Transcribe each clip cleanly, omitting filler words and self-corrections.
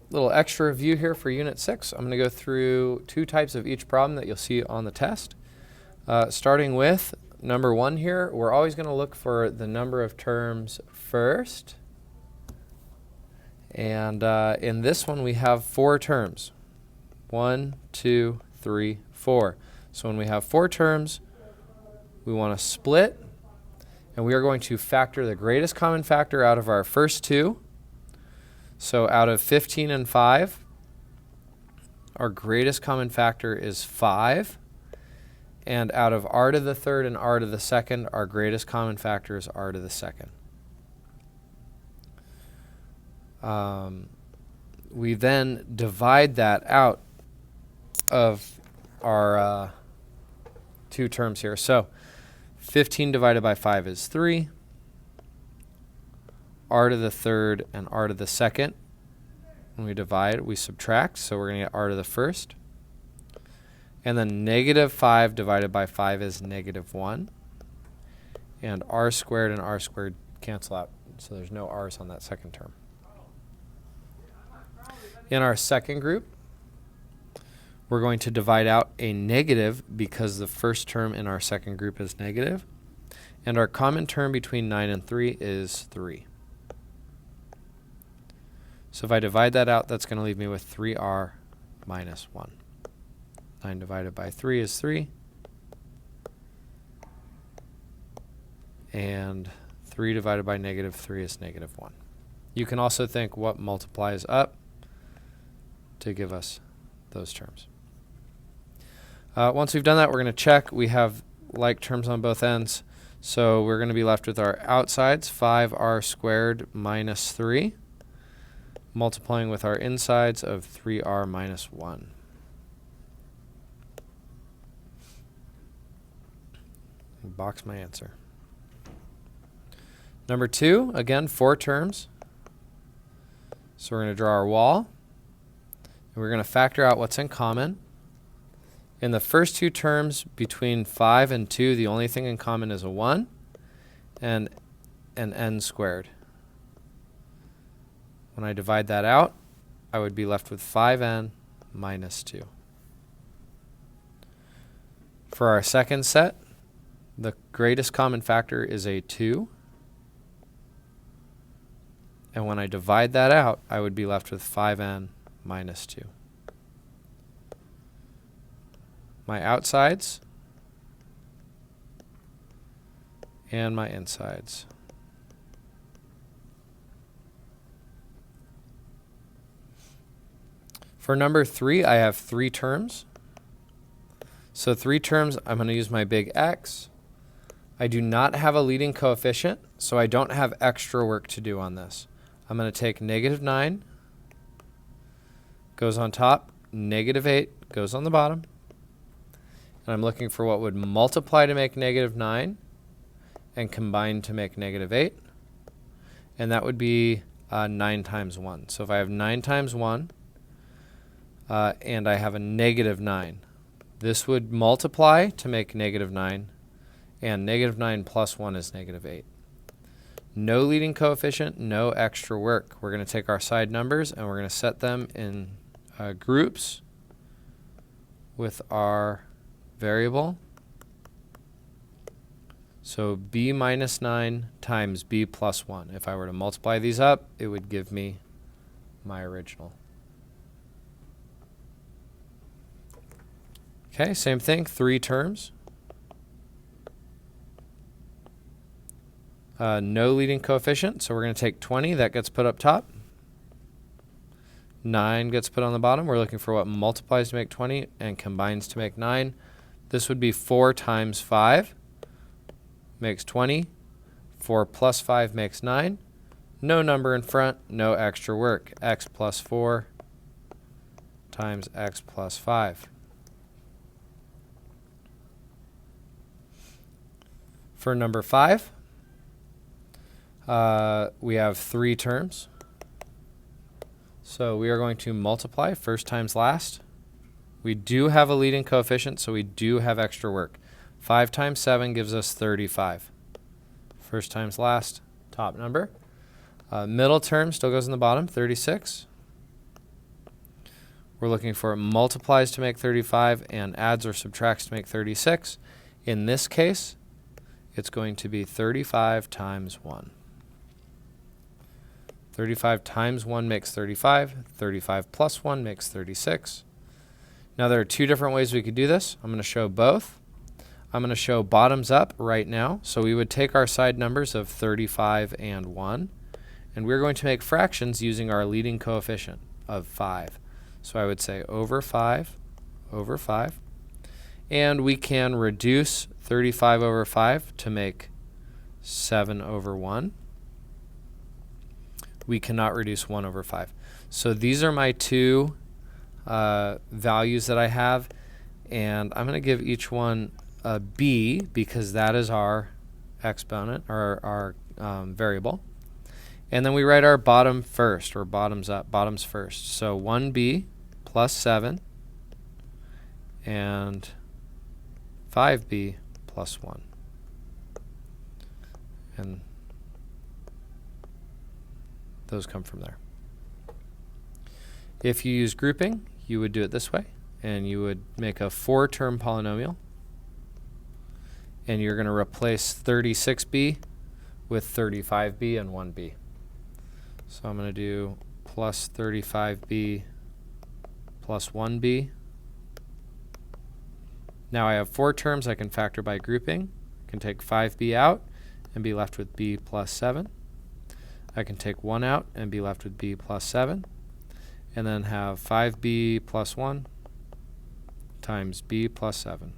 Little extra review here for Unit 6. I'm going to go through two types of each problem that you'll see on the test. Starting with number 1 here, we're always going to look for the number of terms first. And in this one, we have 4 terms. 1, 2, 3, 4. So when we have 4 terms, we want to split. And we are going to factor the greatest common factor out of our first 2. So out of 15 and 5, our greatest common factor is 5. And out of r to the third and r to the second, our greatest common factor is r to the second. We then divide that out of our 2 terms here. So 15 divided by 5 is 3. R to the third and r to the second. When we divide, we subtract, so we're going to get r to the first. And then negative 5 divided by 5 is negative 1. And r squared and r squared cancel out, so there's no r's on that second term. In our second group, we're going to divide out a negative because the first term in our second group is negative. And our common term between 9 and 3 is 3. So if I divide that out, that's going to leave me with 3r minus 1. 9 divided by 3 is 3. And 3 divided by negative 3 is negative 1. You can also think what multiplies up to give us those terms. Once we've done that, we're going to check. We have like terms on both ends. So we're going to be left with our outsides, 5r squared minus 3, multiplying with our insides of 3r minus 1. Box my answer. Number 2, again, 4 terms. So we're going to draw our wall. And we're going to factor out what's in common. In the first 2 terms, between 5 and 2, the only thing in common is a 1 and an n squared. When I divide that out, I would be left with 5n minus 2. For our second set, the greatest common factor is a 2. And when I divide that out, I would be left with 5n minus 2. My outsides and my insides. For number 3, I have 3 terms. So 3 terms, I'm going to use my big X. I do not have a leading coefficient, so I don't have extra work to do on this. I'm going to take negative 9, goes on top, negative 8 goes on the bottom. And I'm looking for what would multiply to make negative 9 and combine to make negative 8. And that would be 9 times 1. So if I have 9 times 1 and I have a negative 9, this would multiply to make negative 9. And negative 9 plus 1 is negative 8. No leading coefficient, no extra work. We're going to take our side numbers and we're going to set them in groups with our variable. So b minus 9 times b plus 1. If I were to multiply these up, it would give me my original. Okay, same thing, 3 terms. No leading coefficient, so we're going to take 20. That gets put up top. 9 gets put on the bottom. We're looking for what multiplies to make 20 and combines to make 9. This would be 4 times 5 makes 20. 4 plus 5 makes 9. No number in front, no extra work. X plus 4 times x plus 5. For number 5, we have 3 terms. So we are going to multiply first times last. We do have a leading coefficient, so we do have extra work. 5 times 7 gives us 35. First times last, top number. Middle term still goes in the bottom, 36. We're looking for multiplies to make 35 and adds or subtracts to make 36. In this case, it's going to be 35 times 1. 35 times 1 makes 35. 35 plus 1 makes 36. Now there are two different ways we could do this. I'm going to show both. I'm going to show bottoms up right now. So we would take our side numbers of 35 and 1, and we're going to make fractions using our leading coefficient of 5. So I would say over 5 over 5. And we can reduce 35 over 5 to make 7 over 1. We cannot reduce 1 over 5. So these are my two values that I have, and I'm going to give each one a b because that is our exponent, or our variable. And then we write our bottom first, or bottoms up, bottoms first. So 1b plus 7 and 5b plus 1. And those come from there. If you use grouping, you would do it this way, and you would make a 4-term polynomial, and you're going to replace 36b with 35b and 1b. So I'm going to do plus 35b plus 1b. Now I have 4 terms I can factor by grouping. I can take 5b out and be left with b plus 7. I can take 1 out and be left with b plus 7. And then have 5b plus 1 times b plus 7.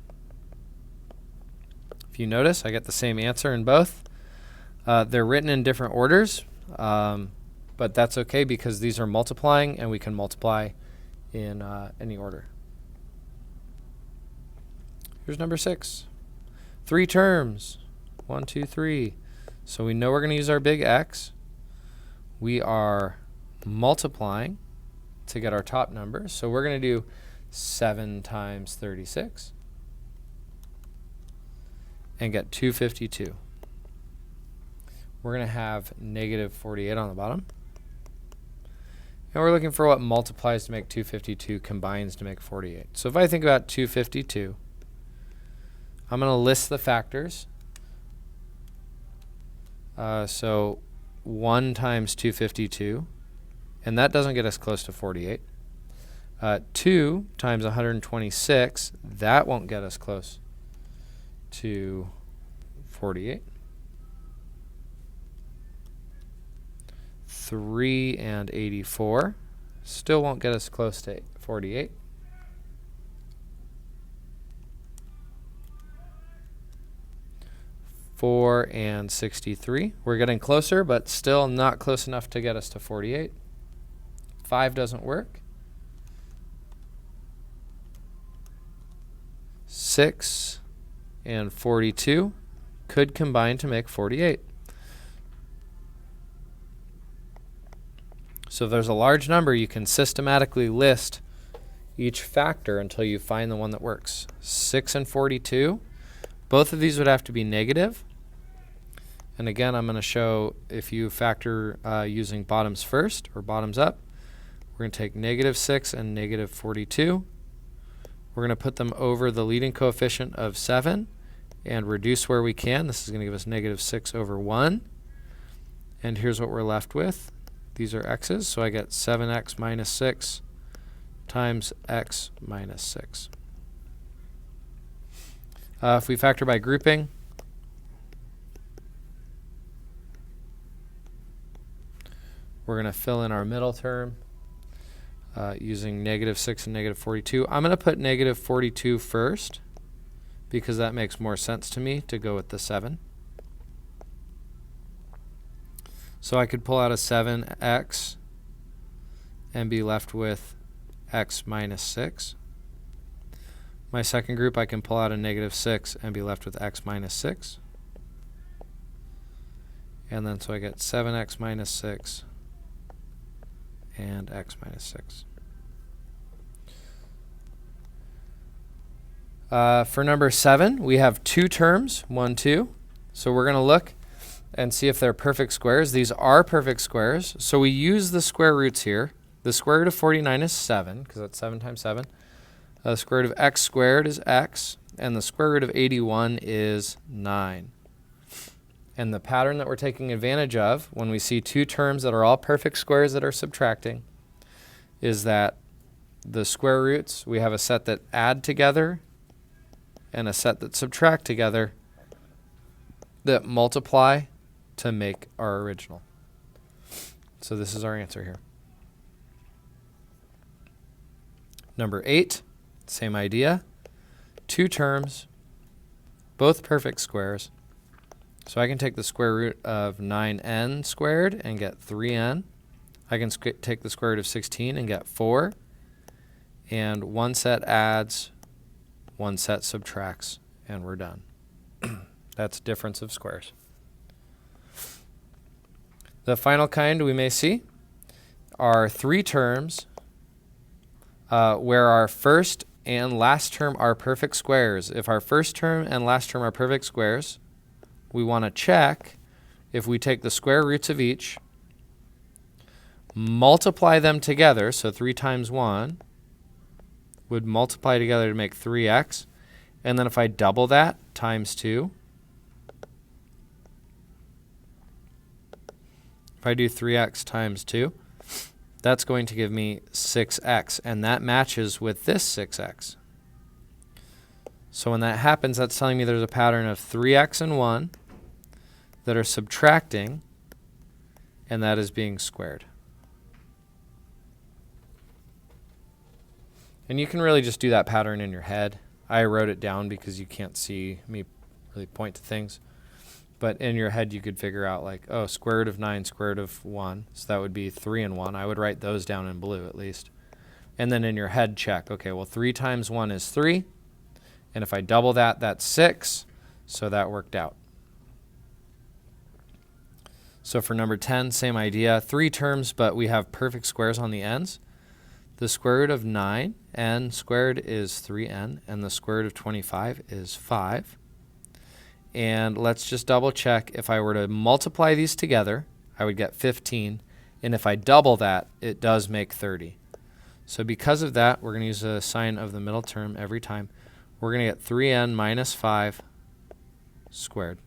If you notice, I get the same answer in both. They're written in different orders, but that's okay because these are multiplying, and we can multiply in any order. Here's number 6. 3 terms. 1, 2, 3. So we know we're going to use our big X. We are multiplying to get our top number. So we're going to do 7 times 36 and get 252. We're going to have negative 48 on the bottom. And we're looking for what multiplies to make 252, combines to make 48. So if I think about 252, I'm going to list the factors. So 1 times 252, and that doesn't get us close to 48. 2 times 126, that won't get us close to 48. 3 and 84 still won't get us close to 48. 4 and 63. We're getting closer, but still not close enough to get us to 48. 5 doesn't work. 6 and 42 could combine to make 48. So if there's a large number, you can systematically list each factor until you find the one that works. 6 and 42, both of these would have to be negative. And again, I'm going to show if you factor using bottoms first or bottoms up. We're going to take negative 6 and negative 42. We're going to put them over the leading coefficient of 7 and reduce where we can. This is going to give us negative 6 over 1. And here's what we're left with. These are x's, so I get 7x minus 6 times x minus 6. If we factor by grouping, we're going to fill in our middle term using negative 6 and negative 42. I'm going to put negative 42 first because that makes more sense to me to go with the 7. So I could pull out a 7x and be left with x minus 6. My second group, I can pull out a negative 6 and be left with x minus 6. And then so I get 7x minus 6 and x minus 6. For number 7, we have 2 terms, 1, 2. So we're going to look and see if they're perfect squares. These are perfect squares. So we use the square roots here The square root of 49 is 7, because that's 7 times 7. The square root of x squared is x, and the square root of 81 is 9. And the pattern that we're taking advantage of when we see two terms that are all perfect squares that are subtracting is that the square roots, we have a set that add together and a set that subtract together that multiply to make our original. So this is our answer here. Number 8, same idea. Two terms, both perfect squares. So I can take the square root of 9n squared and get 3n. I can take the square root of 16 and get 4. And one set adds, one set subtracts, and we're done. That's difference of squares. The final kind we may see are three terms where our first and last term are perfect squares. If our first term and last term are perfect squares, we want to check if we take the square roots of each, multiply them together, so 3 times 1 would multiply together to make 3x, and then if I double that, times 2. If I do 3x times 2, that's going to give me 6x, and that matches with this 6x. So when that happens, that's telling me there's a pattern of 3x and 1 that are subtracting, and that is being squared. And you can really just do that pattern in your head. I wrote it down because you can't see me really point to things. But in your head, you could figure out like, oh, square root of 9, square root of 1. So that would be 3 and 1. I would write those down in blue at least. And then in your head, check, okay, well, 3 times 1 is 3. And if I double that, that's 6. So that worked out. So for number 10, same idea. 3 terms, but we have perfect squares on the ends. The square root of 9n squared is 3n, and the square root of 25 is 5. And let's just double check. If I were to multiply these together, I would get 15. And if I double that, it does make 30. So because of that, we're going to use a sign of the middle term every time. We're going to get 3n minus 5 squared.